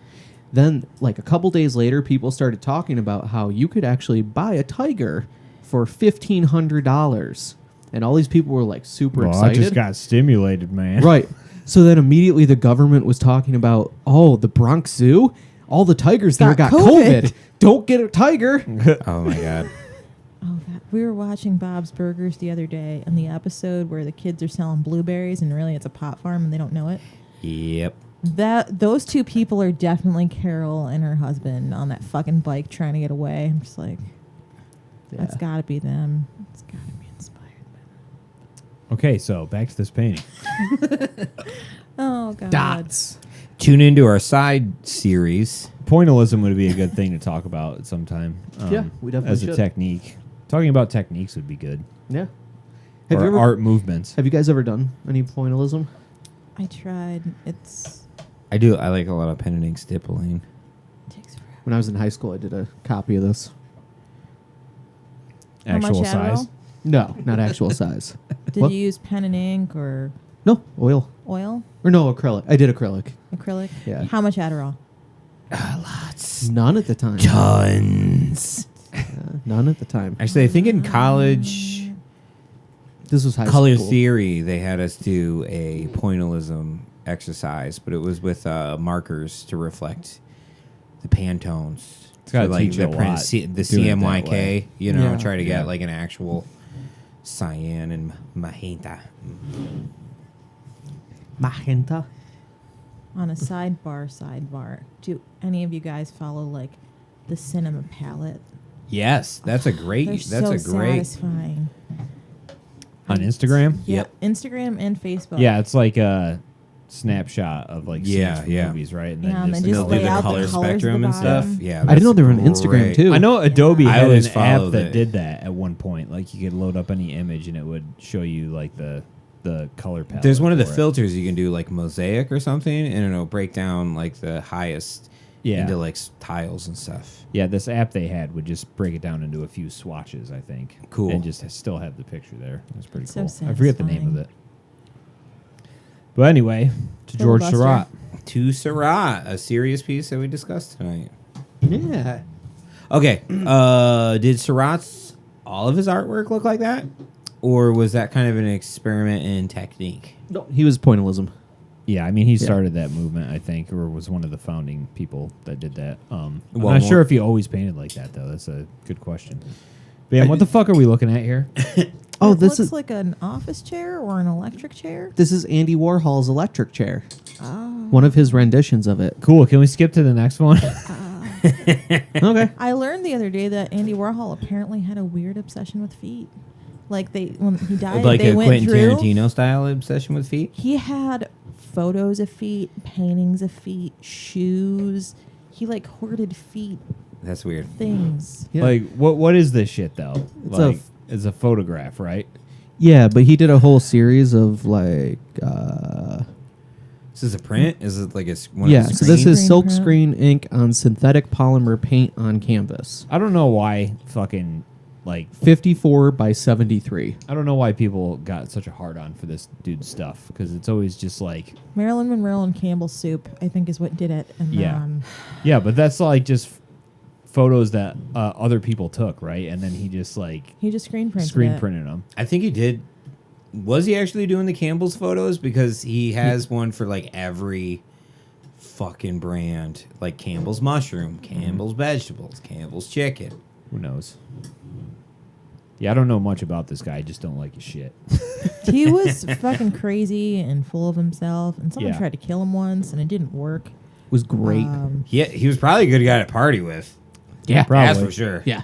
Then, like a couple days later, people started talking about how you could actually buy a tiger for $1,500, and all these people were like super Well, excited. I just got stimulated, man. Right. So then immediately the government was talking about, oh, the Bronx Zoo, all the tigers there got Got COVID. COVID. Don't get a tiger. Oh my god. Oh, God. We were watching Bob's Burgers the other day, and the episode where the kids are selling blueberries, and really it's a pot farm, and they don't know it. Yep. Those two people are definitely Carol and her husband on that fucking bike trying to get away. I'm just like, that's got to be them. It's got to be inspired by them. Okay, so back to this painting. Oh, God. Dots. Tune into our side series. Pointillism would be a good thing to talk about at some time. Yeah, we definitely as a should. technique. Talking about techniques would be good. Yeah. Or art movements. Have you guys ever done any pointillism? I tried. It's I do. I like a lot of pen and ink stippling. takes forever. When I was in high school, I did a copy of this. How much Actual Adderall? size. No, not actual size. Did What? you use pen and ink or No, oil. oil, Or no, acrylic. I did acrylic. acrylic? Yeah. How much Adderall? Lots. None at the time. Tons. None at the time. Actually, I think in college, This was high color school. theory, they had us do a pointillism exercise, but it was with markers to reflect the Pantones. It's gotta like teach you a lot the doing it that CMYK, way. you know, Yeah. try to Yeah. get like an actual cyan and magenta. Magenta. On a sidebar, do any of you guys follow like the cinema palette? Yes, that's a They're great. That's so a great. satisfying. On Instagram? Yeah, Yep. Instagram and Facebook. Yeah, it's like snapshot of like Yeah, scenes from yeah. movies, right? And Yeah, and then And just they'll lay do the out the color colors at the spectrum and bottom. stuff. Yeah, I didn't know they were on that's Instagram great. too. I know Adobe I had always an app follow that that. did that at one point. Like you could load up any image and it would show you like the color palette. There's one of the for it. filters you can do like mosaic or something, and it'll break down like the highest into like tiles and stuff. Yeah, this app they had would just break it down into a few swatches, I think. Cool. And just still have the picture there. That's pretty So cool. I forget the name of satisfying. it. But anyway, to George Filibuster. Surratt. To Seurat, a serious piece that we discussed tonight. Yeah. Okay, did Seurat's all of his artwork look like that, or was that kind of an experiment in technique? No, he was Pointillism. Yeah, I mean, he started that movement, I think, or was one of the founding people that did that. I'm Well, not more- sure if he always painted like that, though. That's a good question. But yeah, what the fuck are we looking at here? Oh, It this looks is like an office chair or an electric chair. this is Andy Warhol's electric chair. Oh. One of his renditions of it. Cool. Can we skip to the next one? Okay. I learned the other day that Andy Warhol apparently had a weird obsession with feet. Like when he died, Like they a went Quentin through. Tarantino style obsession with feet? He had photos of feet, paintings of feet, shoes. He like hoarded feet That's weird. things. Yeah. Like, what is this shit, though? It's Like, it's a photograph, right? Yeah, but he did a whole series of like This is a print? Is it like one yeah, of the so this screens? is silk screen ink on synthetic polymer paint on canvas. I don't know why fucking, like, 54 by 73. I don't know why people got such a hard on for this dude's stuff, because it's always just like, Marilyn Monroe and Campbell's soup, I think, is what did it. And Yeah. yeah, but that's like just photos that other people took, right? And then he just like he just screen printed screen it. printed them. I think he did. Was he actually doing the Campbell's photos? Because he has one for like every fucking brand. Like Campbell's mushroom, Campbell's vegetables, Campbell's chicken. Who knows? Yeah, I don't know much about this guy. I just don't like his shit. He was fucking crazy and full of himself, and someone Yeah. tried to kill him once, and it didn't work. Was great. He was probably a good guy to party with. yeah, That's Probably. for sure. Yeah.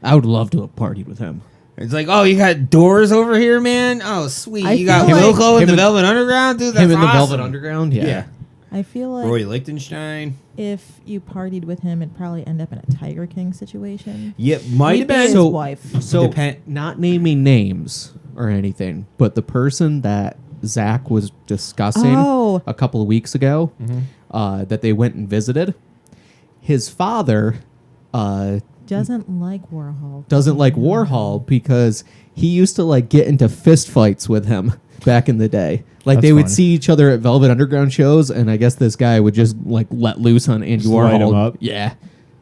I would love to have partied with him. It's like, oh, you got Doors over here, man. Oh, sweet. I You got feel like- Wilco in Him the and- Velvet Underground, dude. That's him in the awesome. Velvet Underground? Yeah. I feel like Roy Lichtenstein. if you partied with him, it'd probably end up in a Tiger King situation. Yep, might He'd have be been. his So- wife. So, Depend- not naming names or anything, but the person that Zach was discussing Oh. a couple of weeks ago that they went and visited, his father Doesn't like Warhol. doesn't like Warhol because he used to like get into fist fights with him back in the day. Like That's they would funny. see each other at Velvet Underground shows, and I guess this guy would just like let loose on Andy Just light Warhol. him up. Yeah,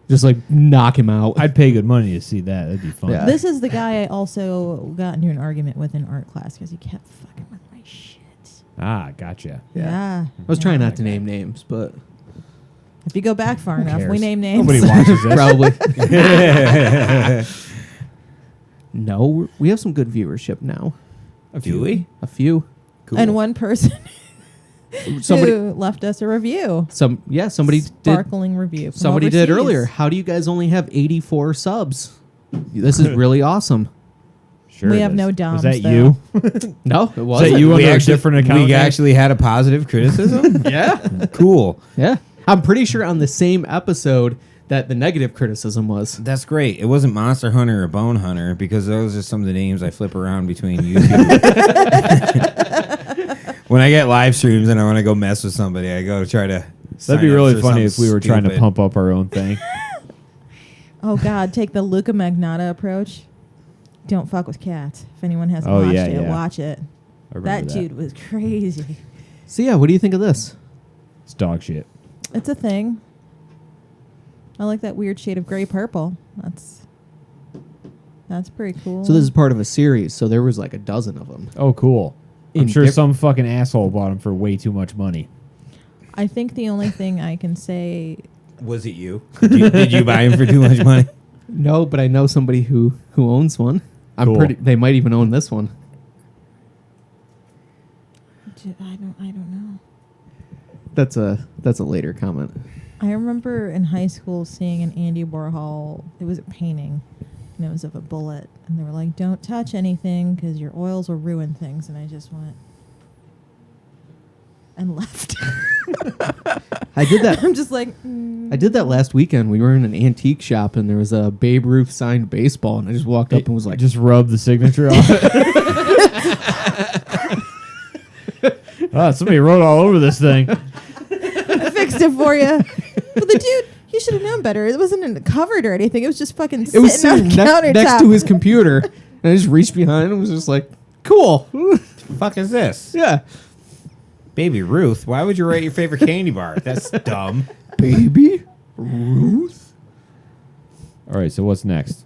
just like knock him out. I'd pay good money to see that. That'd be fun. Yeah. This is the guy I also got into an argument with in art class because he kept fucking with my shit. Ah, gotcha. Yeah. I was trying not to name names, but If you go back far enough, we cares? name names. Nobody watches this. probably. No, we have some good viewership now. Do we? A few. Cool. And one person Somebody, who left us a review. somebody did. Sparkling review. from Somebody did overseas. earlier. How do you guys only have 84 subs? This is really awesome. Sure We it have is. no Was doms, that though. you? No, it Was wasn't. that you we under a actually, different account? we name? actually had a positive criticism? Yeah, Cool. yeah. I'm pretty sure on the same episode that the negative criticism was. That's great. It wasn't Monster Hunter or Bone Hunter because those are some of the names I flip around between YouTube. When I get live streams and I want to go mess with somebody, I go try to. That'd be sign up really for funny if something we were trying to stupid. pump up our own thing. Oh God, take the Luca Magnotta approach. Don't fuck with cats. If anyone hasn't Oh, watched yeah, it, yeah. watch it. I remember That dude was crazy. So yeah, what do you think of this? It's dog shit. It's a thing. I like that weird shade of gray purple. That's pretty cool. So this is part of a series. So there was like a dozen of them. Oh, cool. I'm In sure diff- some fucking asshole bought them for way too much money. I think the only thing I can say, Was it you? Did you buy him for too much money? No, but I know somebody who owns one. Cool. They might even own this one. I don't know. That's a later comment. I remember in high school seeing an Andy Warhol. It was a painting, and it was of a bullet, and they were like, "Don't touch anything because your oils will ruin things." And I just went, and left. I did that. I'm just like, I did that last weekend. We were in an antique shop and there was a Babe Ruth signed baseball, and I just walked up and was like, just rub the signature off it. Somebody wrote all over this thing. I fixed it for you. But the dude, he should have known better. It wasn't covered or anything. It was just fucking it was sitting on the countertop. next to his computer. And I just reached behind and was just like, cool. Fuck is this? Yeah. Baby Ruth, why would you write your favorite candy bar? That's dumb. Baby Ruth. All right, so what's next?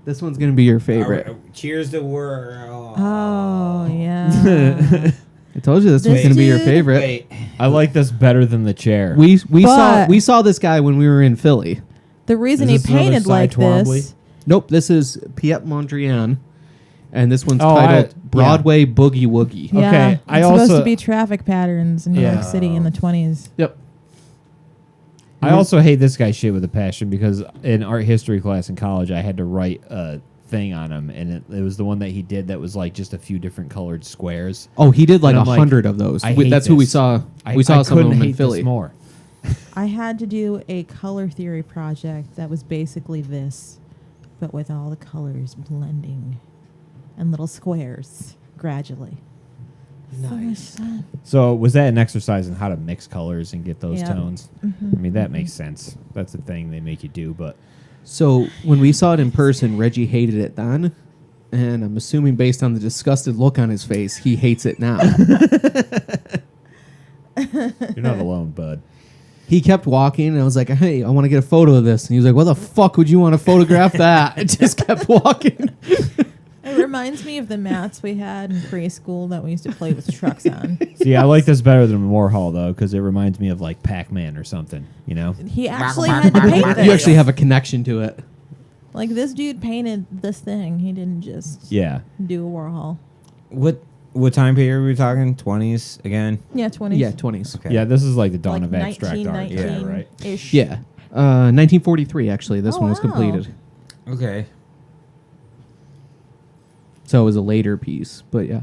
This one's going to be your favorite. Cheers the world. Oh, yeah. I told you this one's This going to be your dude- favorite. Wait. I like this better than the chair. We But- saw this guy when we were in Philly. The reason Is he this another painted Cy like Twombly? this. Nope, this is Piet Mondrian, and this one's Oh, titled yeah. Broadway Boogie Woogie. Okay, Yeah, it's I supposed also- to be traffic patterns in New Yeah. York City in the 20s. Yep. I also hate this guy shit with a passion because in art history class in college, I had to write a thing on him, and it was the one that he did that was like just a few different colored squares. Oh, he did like And I'm like, 100 of those. I hate That's who we this. saw. I We saw some of couldn't them in hate Philly. this more. I had to do a color theory project that was basically this, but with all the colors blending and little squares gradually. So much fun. So was that an exercise in how to mix colors and get those Yeah. tones? I mean, that makes sense. That's the thing they make you do, but So when we saw it in person, Reggie hated it then, and I'm assuming based on the disgusted look on his face, he hates it now. you're not alone, bud. He kept walking, and I was like, "Hey, I want to get a photo of this." And he was like, "What the fuck would you want to photograph that?" It just kept walking. It reminds me of the mats we had in preschool that we used to play with trucks on. See, I like this better than Warhol though, because it reminds me of like Pac-Man or something. You know? He actually had to paint this. You actually have a connection to it. Like, this dude painted this thing. He didn't just Yeah. do a Warhol. What time period were we talking? 20s again? Yeah, 20s. Yeah, 20s. Okay. Yeah, this is like the dawn Like of abstract art. Yeah, 1919 right. ish. Yeah, 1943 actually. This Oh, one was wow. completed, Okay. so it was a later piece. But yeah,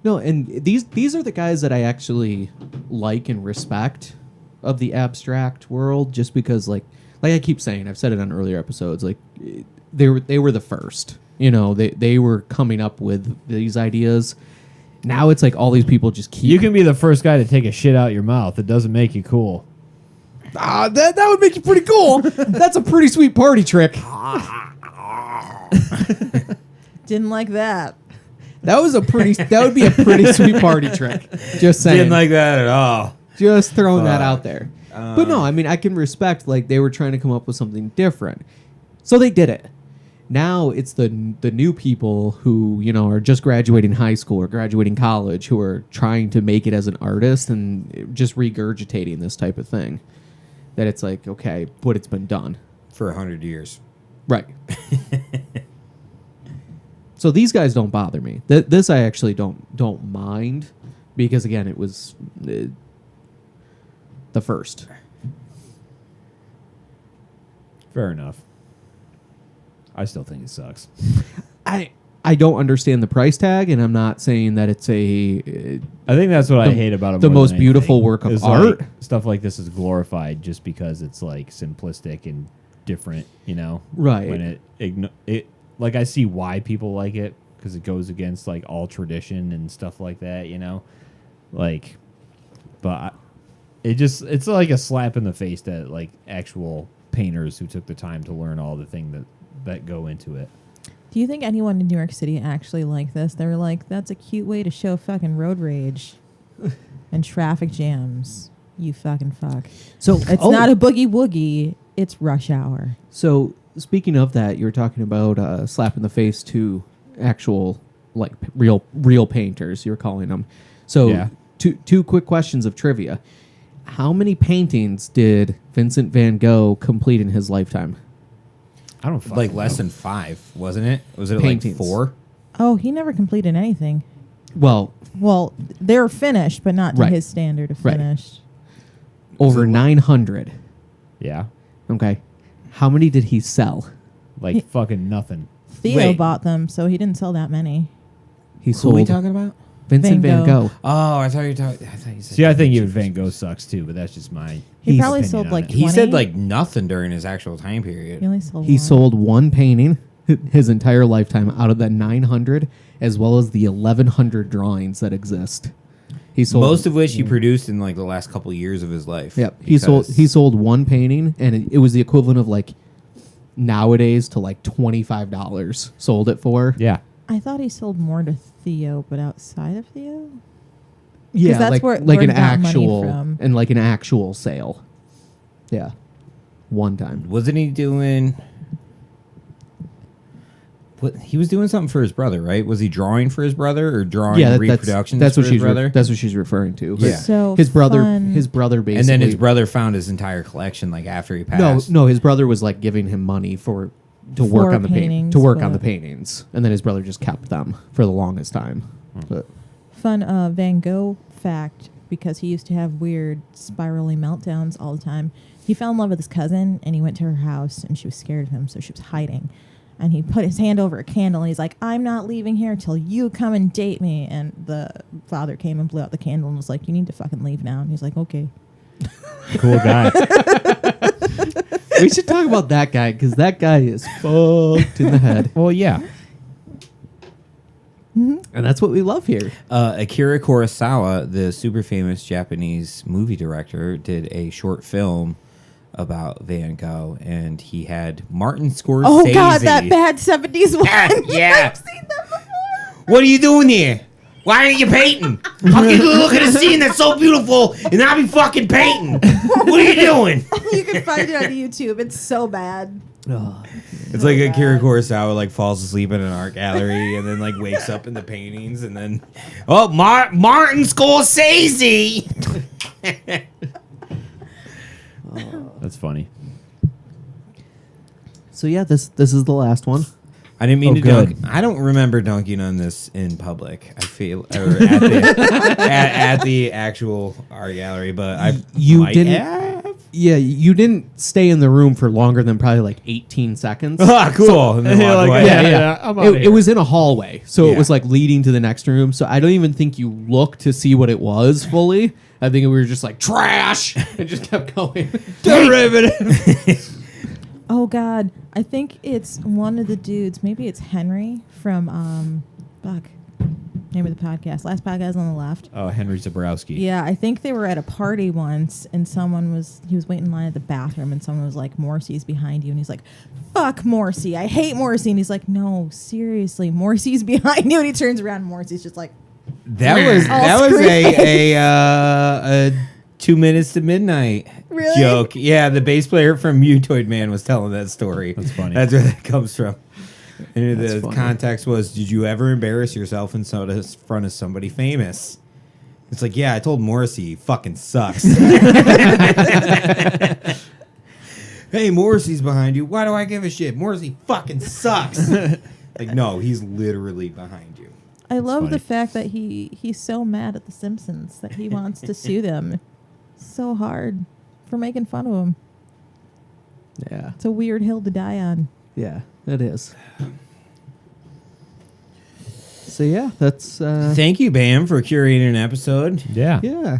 no, and these are the guys that I actually like and respect of the abstract world, just because like I keep saying, I've said it on earlier episodes, like they were the first. You know, they were coming up with these ideas. Now it's like all these people just keep. You can be the first guy to take a shit out your mouth. It doesn't make you cool. That would make you pretty cool. That's a pretty sweet party trick. Didn't like that. That would be a pretty sweet party trick. Just saying. Didn't like that at all. Just throwing that Fuck. out there. But no, I mean, I can respect, like, they were trying to come up with something different. So they did it. Now it's the new people who, you know, are just graduating high school or graduating college who are trying to make it as an artist and just regurgitating this type of thing. That it's like, okay, but it's been done. For 100 years. Right. So these guys don't bother me. This I actually don't mind because, again, it was the first. Fair enough. I still think it sucks. I don't understand the price tag, and I'm not saying that it's a I think that's what I The- hate about it. the more most than beautiful anything, work of is, art. like, stuff like this is glorified just because it's like simplistic and different. You know, Right. When it like I see why people like it because it goes against like all tradition and stuff like that. You know, like, but it's like a slap in the face to like actual painters who took the time to learn all the things that go into it. Do you think anyone in New York City actually liked this? They were like, that's a cute way to show fucking road rage and traffic jams. You fucking fuck. so It's not a boogie woogie. It's rush hour. So speaking of that, you were talking about slap in the face to actual like real painters. You're calling them. So Yeah. two quick questions of trivia. How many paintings did Vincent Van Gogh complete in his lifetime? I don't fucking Like less know. than 5, wasn't it? Was it Paintings. like 4? Oh, he never completed anything. Well, Well, they're finished, but not to Right. his standard of Right. finished. over 900. Yeah, Okay. How many did he sell? like fucking nothing. Theo Wait. bought them, so he didn't sell that many. He Who are we sold talking about? Vincent Van Van Gogh. Oh, I thought you were talking. I thought you said. See, I think even Van Gogh sucks too, but that's just my. He probably opinion sold on like it. 20. He said like nothing during his actual time period. He only sold He one. sold one painting his entire lifetime out of the 900, as well as the 1,100 drawings that exist. He sold Most of which he produced in like the last couple years of his life. Yep. He sold one painting, and it was the equivalent of like nowadays to like $25. Sold it for. Yeah. I thought he sold more to Theo, but outside of Theo? Yeah, that's like, where like an he got money actual from. and like an actual sale. Yeah. One time. Wasn't he doing? What he was doing something for his brother, right? Was he drawing for his brother or drawing reproductions that's for what his brother? that's what she's referring to. Yeah. So his brother fun. basically, And then his brother found his entire collection like after he passed. no, his brother was like giving him money to work For on the paintings, on the but- paintings, and then his brother just kept them for the longest time. But Fun Van Gogh fact, because he used to have weird spiraling meltdowns all the time. He fell in love with his cousin, and he went to her house, and she was scared of him, so she was hiding. And he put his hand over a candle, and he's like, I'm not leaving here till you come and date me. And the father came and blew out the candle and was like, you need to fucking leave now. And he's like, okay. Cool guy. we should talk about that guy, because that guy is fucked in the head, Well, yeah. and that's what we love here. Akira Kurosawa, the super famous Japanese movie director, did a short film about Van Gogh, and he had Martin Scorsese. Oh, God, that bad 70s one. Yeah. I've seen that before. What are you doing here? Why aren't you painting? How can you look at a scene that's so beautiful and not be fucking painting? What are you doing? You can find it on YouTube. It's so bad. It's like Akira Kurosawa like falls asleep in an art gallery and then like wakes up in the paintings and then Martin Scorsese. That's funny. So yeah, this is the last one. I didn't mean Oh, to good. dunk. I don't remember dunking on this in public. I feel or at the at the actual art gallery, but I You didn't- have. Yeah, you didn't stay in the room for longer than probably like 18 seconds. Ah, cool. And then Yeah, walk like, away. yeah. I'm outta It here. was in a hallway, so Yeah. it was like leading to the next room. So I don't even think you looked to see what it was fully. I think we were just like trash and just kept going. Derivative. Oh, God. I think it's one of the dudes. Maybe it's Henry from, name of the podcast. Last podcast on the left. Oh, Henry Zabrowski. Yeah, I think they were at a party once, and he was waiting in line at the bathroom, and someone was like, Morrissey's behind you. And he's like, fuck Morrissey. I hate Morrissey. And he's like, no, seriously, Morrissey's behind you. And he turns around, and Morrissey's just like, That was a 2 minutes to midnight Really? joke. Yeah, the bass player from Mutoid Man was telling that story. That's funny. That's where that comes from. And That's the funny. context was, did you ever embarrass yourself in front of somebody famous? It's like, yeah, I told Morrissey he fucking sucks. Hey, Morrissey's behind you. Why do I give a shit? Morrissey fucking sucks. Like, no, he's literally behind you. I love funny. the fact that he's so mad at The Simpsons that he wants to sue them so hard for making fun of him. Yeah, It's a weird hill to die on. yeah, it is. So yeah, that's Thank you, Bam, for curating an episode. Yeah. yeah.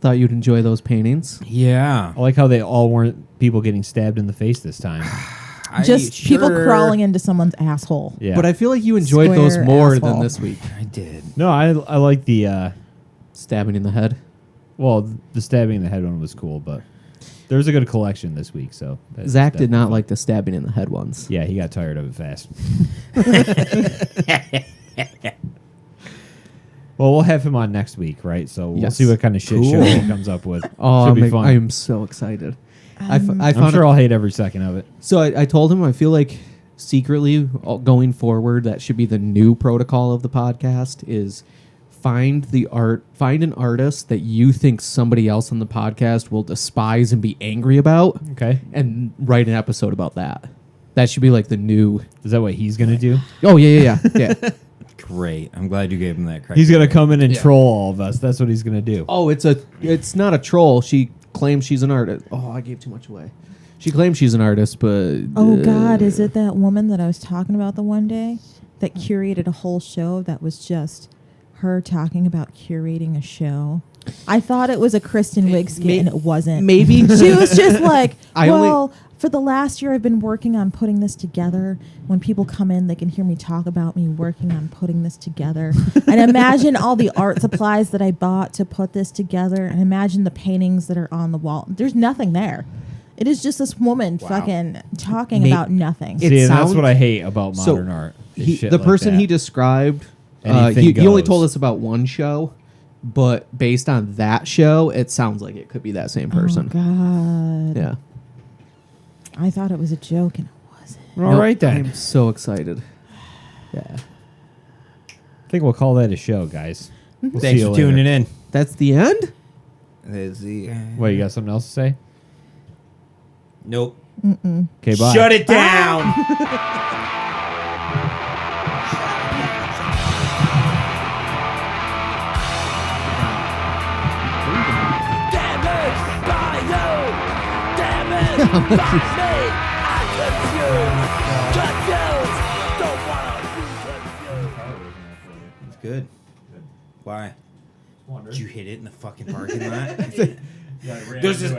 Thought you'd enjoy those paintings. Yeah. I like how they all weren't people getting stabbed in the face this time. Just people crawling into someone's asshole. Yeah. But I feel like you enjoyed those Square more asshole. than this week. I did. No, I like the Stabbing in the head. well, the stabbing in the head one was cool, but there was a good collection this week, so Zach did not like the stabbing in the head ones. Yeah, he got tired of it fast. Well, we'll have him on next week, right? So we'll Yes. see what kind of shit show Cool. he comes up with. Oh, Should be fun. I am so excited. I Um, I'm found sure I'll hate every second of it. So I told him I feel like secretly going forward that should be the new protocol of the podcast is find an artist that you think somebody else on the podcast will despise and be angry about, Okay. and write an episode about that. That should be like the new. Is that what he's gonna do? Oh yeah. Great. I'm glad you gave him that credit. He's gonna come in and Yeah. troll all of us. That's what he's gonna do. Oh, it's not a troll. She claims she's an artist. Oh, I gave too much away. She claims she's an artist, but Oh, God, is it that woman that I was talking about the one day that curated a whole show that was just her talking about curating a show. I thought it was a Kristen Wiig skit, and it wasn't. Maybe She was just like, I only- well, for the last year, I've been working on putting this together. When people come in, they can hear me talk about me working on putting this together. And imagine all the art supplies that I bought to put this together. And imagine the paintings that are on the wall. There's nothing there. It is just this woman fucking talking about nothing. It See, and that's sounds- what I hate about modern art. is shit The like person that. he described, Anything he only goes. told us about one show, but based on that show, it sounds like it could be that same person. Oh, God. Yeah. I thought it was a joke, and it wasn't. All right then. I'm so excited. Yeah. I think we'll call that a show, guys. We'll see Thanks you for later. tuning in. That's the end? There's the, What, you got something else to say? nope. Okay, bye. Shut it down. Damaged by you, damaged by me. I'm confused, don't wanna be confused. It's good. Why? Did you hit it in the fucking parking lot? There's this